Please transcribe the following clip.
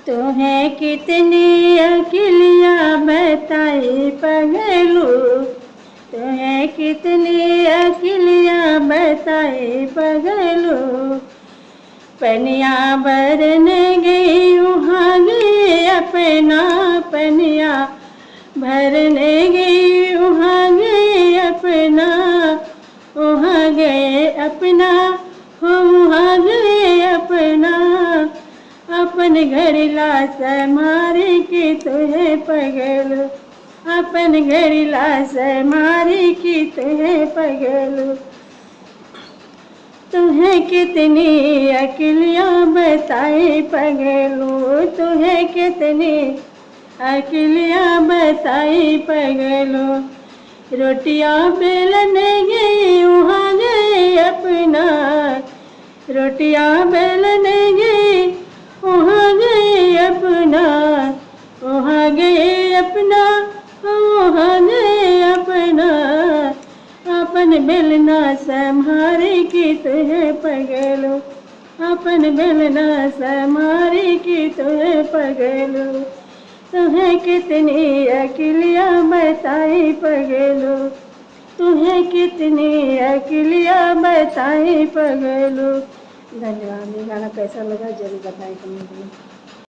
तुम्हें कितनी अकिलियाँ बताई पगलू, तुम्हें कितनी अकिलियाँ बताई पगलू। पनिया भरने गई वहाँ गई अपना, पनिया भरने गई वहाँ गई अपना, वहाँ गए अपना, वहाँ गए अपना। अपन घर लाश मारी की तुहे पगलू, अपन घर लाश मारी की तुहे पगलू। तुम्हें कितनी अकिलियाँ बताई पगलू, तुम्हें कितनी अकिलियाँ बताई पगलू। रोटियाँ बेलने गई वहाँ गए अपना, रोटियाँ बेलने गई वहाँ गए अपना, वहाँ गए अपना, वहाँ गए अपना। अपन बेलना संहारे की तुहे पगलू, अपन बेलना संहारे की तुहे पगलू। तुम्हें कितनी अकिलियाँ बताई पगलू, तुम्हें कितनी अकिलियाँ बताई पगलू। धन्यवाद। ये गाना कैसा लगा जरूर बताएं कमेंट में।